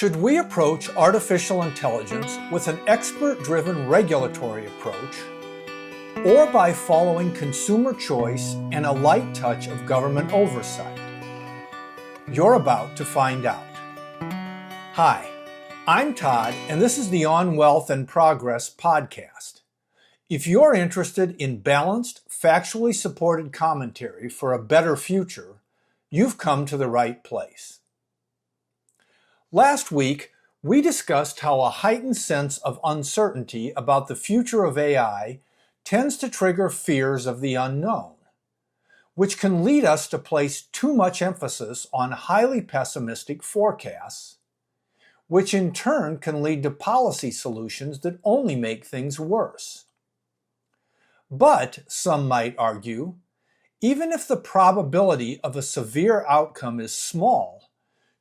Should we approach artificial intelligence with an expert-driven regulatory approach, or by following consumer choice and a light touch of government oversight? You're about to find out. Hi, I'm Todd, and this is the On Wealth and Progress podcast. If you're interested in balanced, factually supported commentary for a better future, you've come to the right place. Last week, we discussed how a heightened sense of uncertainty about the future of AI tends to trigger fears of the unknown, which can lead us to place too much emphasis on highly pessimistic forecasts, which in turn can lead to policy solutions that only make things worse. But, some might argue, even if the probability of a severe outcome is small,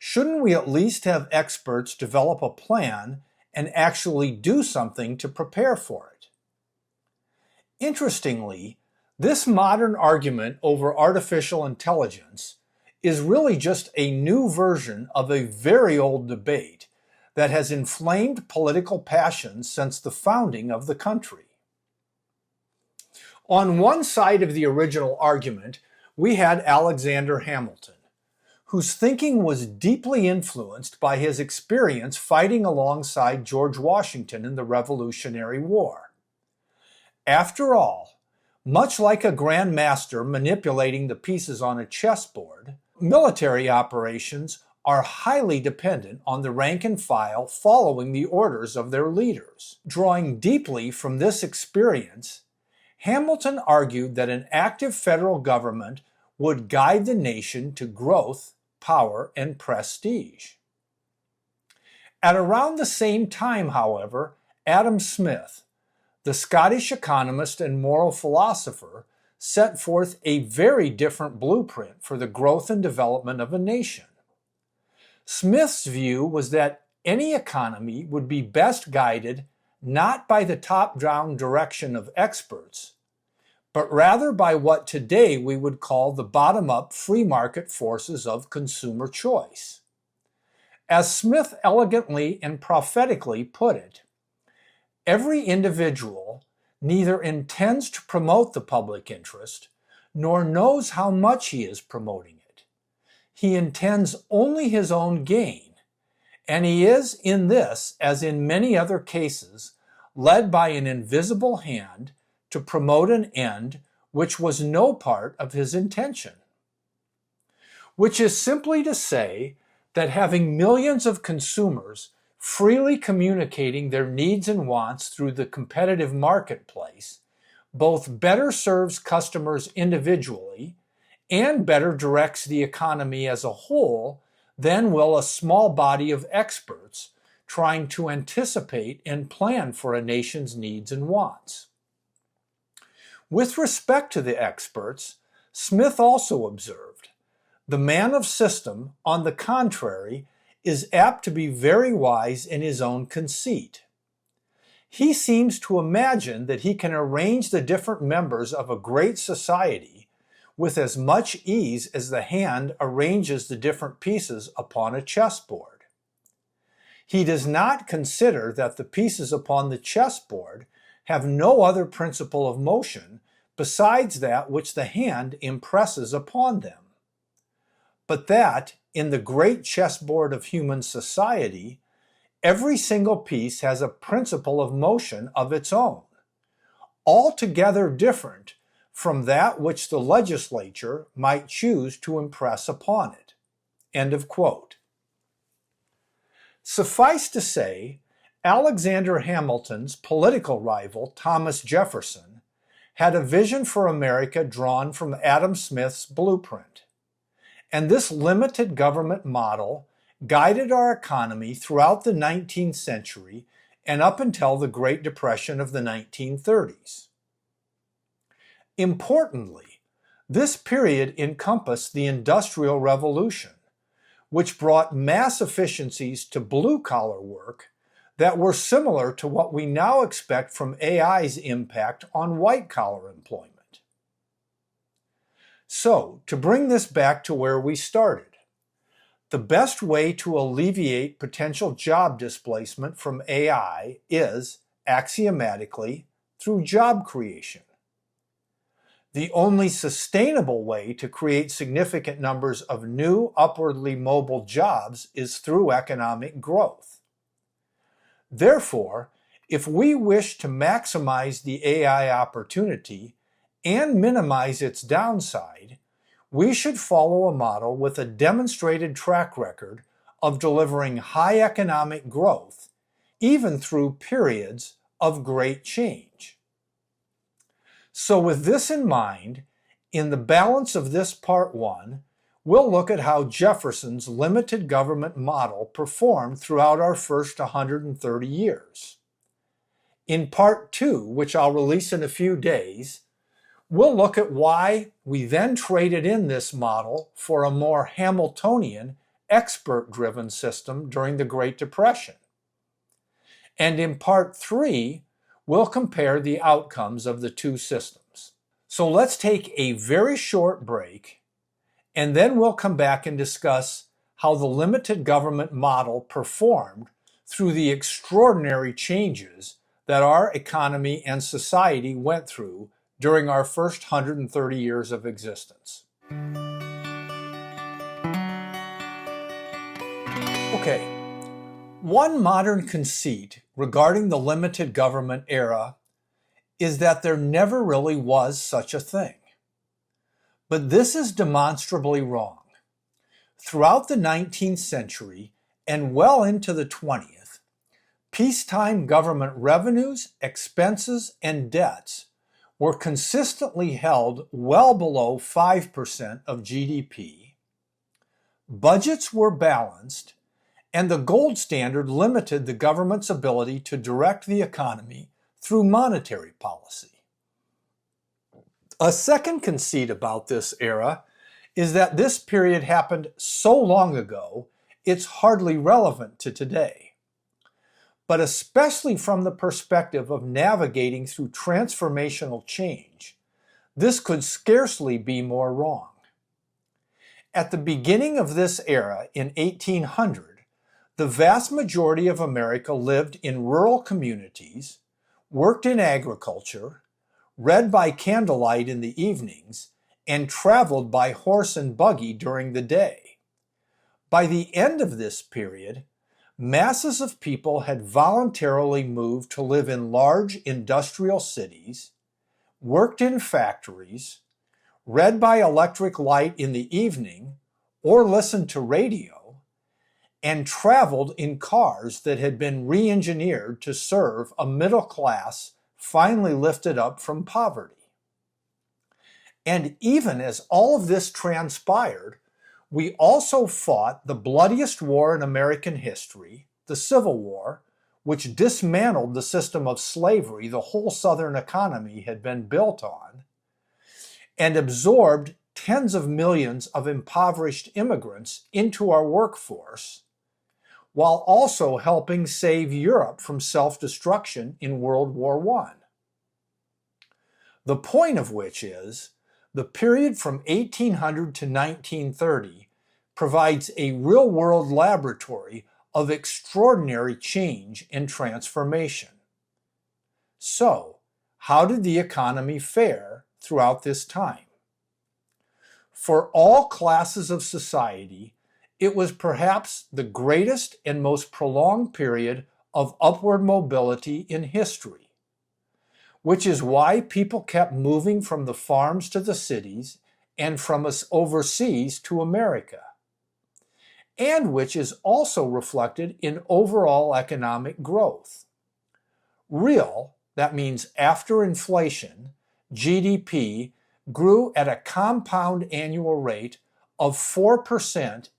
shouldn't we at least have experts develop a plan and actually do something to prepare for it? Interestingly, this modern argument over artificial intelligence is really just a new version of a very old debate that has inflamed political passions since the founding of the country. On one side of the original argument, we had Alexander Hamilton, whose thinking was deeply influenced by his experience fighting alongside George Washington in the Revolutionary War. After all, much like a grand master manipulating the pieces on a chessboard, military operations are highly dependent on the rank and file following the orders of their leaders. Drawing deeply from this experience, Hamilton argued that an active federal government would guide the nation to growth, power, and prestige. At around the same time, however, Adam Smith, the Scottish economist and moral philosopher, set forth a very different blueprint for the growth and development of a nation. Smith's view was that any economy would be best guided not by the top-down direction of experts, but rather by what today we would call the bottom-up free market forces of consumer choice. As Smith elegantly and prophetically put it, every individual neither intends to promote the public interest nor knows how much he is promoting it. He intends only his own gain, and he is in this, as in many other cases, led by an invisible hand to promote an end which was no part of his intention. Which is simply to say that having millions of consumers freely communicating their needs and wants through the competitive marketplace both better serves customers individually and better directs the economy as a whole than will a small body of experts trying to anticipate and plan for a nation's needs and wants. With respect to the experts, Smith also observed, the man of system, on the contrary, is apt to be very wise in his own conceit. He seems to imagine that he can arrange the different members of a great society with as much ease as the hand arranges the different pieces upon a chessboard. He does not consider that the pieces upon the chessboard have no other principle of motion besides that which the hand impresses upon them, but that, in the great chessboard of human society, every single piece has a principle of motion of its own, altogether different from that which the legislature might choose to impress upon it. End of quote. Suffice to say, Alexander Hamilton's political rival, Thomas Jefferson, had a vision for America drawn from Adam Smith's blueprint. And this limited government model guided our economy throughout the 19th century and up until the Great Depression of the 1930s. Importantly, this period encompassed the Industrial Revolution, which brought mass efficiencies to blue-collar work that were similar to what we now expect from AI's impact on white-collar employment. So, to bring this back to where we started, The best way to alleviate potential job displacement from AI is, axiomatically, through job creation. The only sustainable way to create significant numbers of new upwardly mobile jobs is through economic growth. Therefore, if we wish to maximize the AI opportunity and minimize its downside, we should follow a model with a demonstrated track record of delivering high economic growth, even through periods of great change. So with this in mind, in the balance of this part 1, we'll look at how Jefferson's limited government model performed throughout our first 130 years. In part 2, which I'll release in a few days, we'll look at why we then traded in this model for a more Hamiltonian, expert-driven system during the Great Depression. And in part 3, we'll compare the outcomes of the two systems. So let's take a very short break, and then we'll come back and discuss how the limited government model performed through the extraordinary changes that our economy and society went through during our first 130 years of existence. Okay, one modern conceit regarding the limited government era is that there never really was such a thing. But this is demonstrably wrong. Throughout the 19th century and well into the 20th, peacetime government revenues, expenses, and debts were consistently held well below 5% of GDP. Budgets were balanced, and the gold standard limited the government's ability to direct the economy through monetary policy. A second conceit about this era is that this period happened so long ago, it's hardly relevant to today. But especially from the perspective of navigating through transformational change, this could scarcely be more wrong. At the beginning of this era in 1800, the vast majority of America lived in rural communities, worked in agriculture, read by candlelight in the evenings, and traveled by horse and buggy during the day. By the end of this period, masses of people had voluntarily moved to live in large industrial cities, worked in factories, read by electric light in the evening, or listened to radio, and traveled in cars that had been re-engineered to serve a middle class finally lifted up from poverty. And even as all of this transpired, we also fought the bloodiest war in American history, the Civil War, which dismantled the system of slavery the whole Southern economy had been built on, and absorbed tens of millions of impoverished immigrants into our workforce, while also helping save Europe from self-destruction in World War I. The point of which is, the period from 1800 to 1930 provides a real-world laboratory of extraordinary change and transformation. So, how did the economy fare throughout this time? For all classes of society, it was perhaps the greatest and most prolonged period of upward mobility in history, which is why people kept moving from the farms to the cities and from us overseas to America, and which is also reflected in overall economic growth. Real, that means after inflation, GDP grew at a compound annual rate of 4%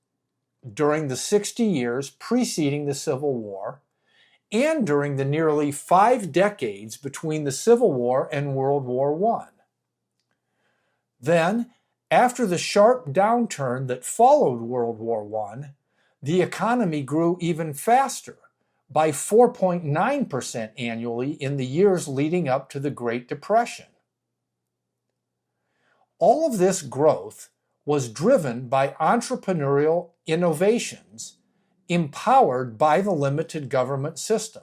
during the 60 years preceding the Civil War, and during the nearly 5 decades between the Civil War and World War I. Then, after the sharp downturn that followed World War I, the economy grew even faster, by 4.9% annually in the years leading up to the Great Depression. All of this growth was driven by entrepreneurial innovations empowered by the limited government system.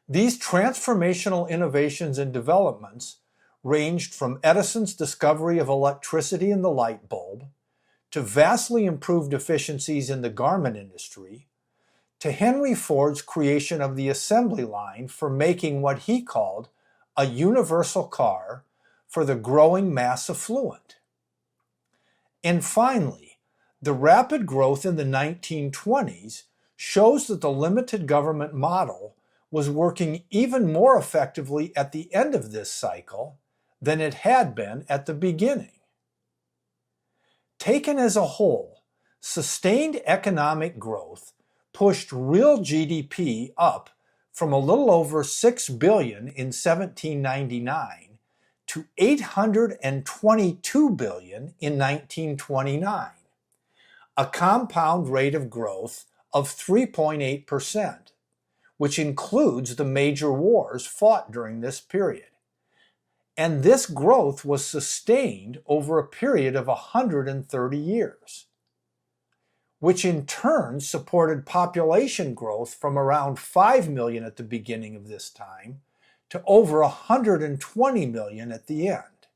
These transformational innovations and developments ranged from Edison's discovery of electricity in the light bulb, to vastly improved efficiencies in the garment industry, to Henry Ford's creation of the assembly line for making what he called a universal car for the growing mass affluent. And finally, the rapid growth in the 1920s shows that the limited government model was working even more effectively at the end of this cycle than it had been at the beginning. Taken as a whole, sustained economic growth pushed real GDP up from a little over $6 billion in 1799 to $822 billion in 1929, a compound rate of growth of 3.8%, which includes the major wars fought during this period. And this growth was sustained over a period of 130 years, which in turn supported population growth from around 5 million at the beginning of this time to over 120 million at the end.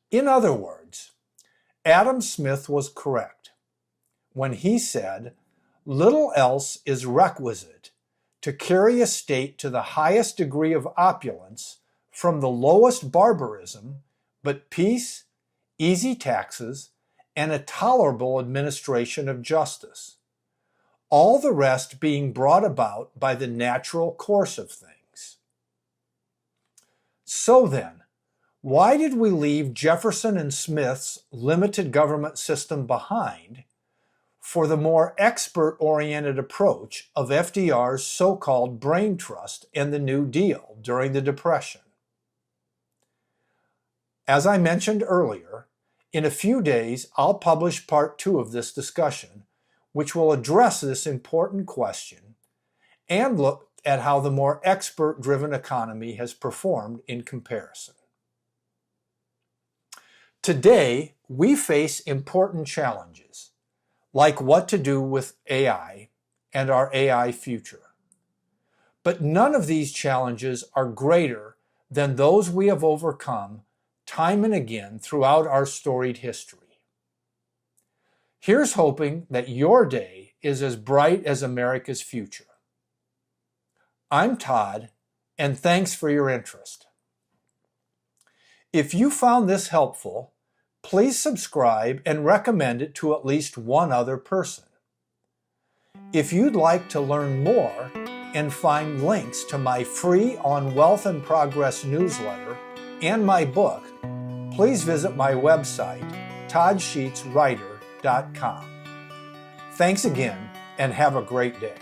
In other words, Adam Smith was correct when he said, "Little else is requisite to carry a state to the highest degree of opulence from the lowest barbarism, but peace, easy taxes, and a tolerable administration of justice, all the rest being brought about by the natural course of things." So then, why did we leave Jefferson and Smith's limited government system behind for the more expert-oriented approach of FDR's so-called brain trust and the New Deal during the Depression? As I mentioned earlier, in a few days I'll publish part 2 of this discussion, which will address this important question and look at how the more expert-driven economy has performed in comparison. Today, we face important challenges, like what to do with AI and our AI future. But none of these challenges are greater than those we have overcome time and again throughout our storied history. Here's hoping that your day is as bright as America's future. I'm Todd, and thanks for your interest. If you found this helpful, please subscribe and recommend it to at least one other person. If you'd like to learn more and find links to my free On Wealth and Progress newsletter and my book, please visit my website, toddsheetswriter.com. Thanks again, and have a great day.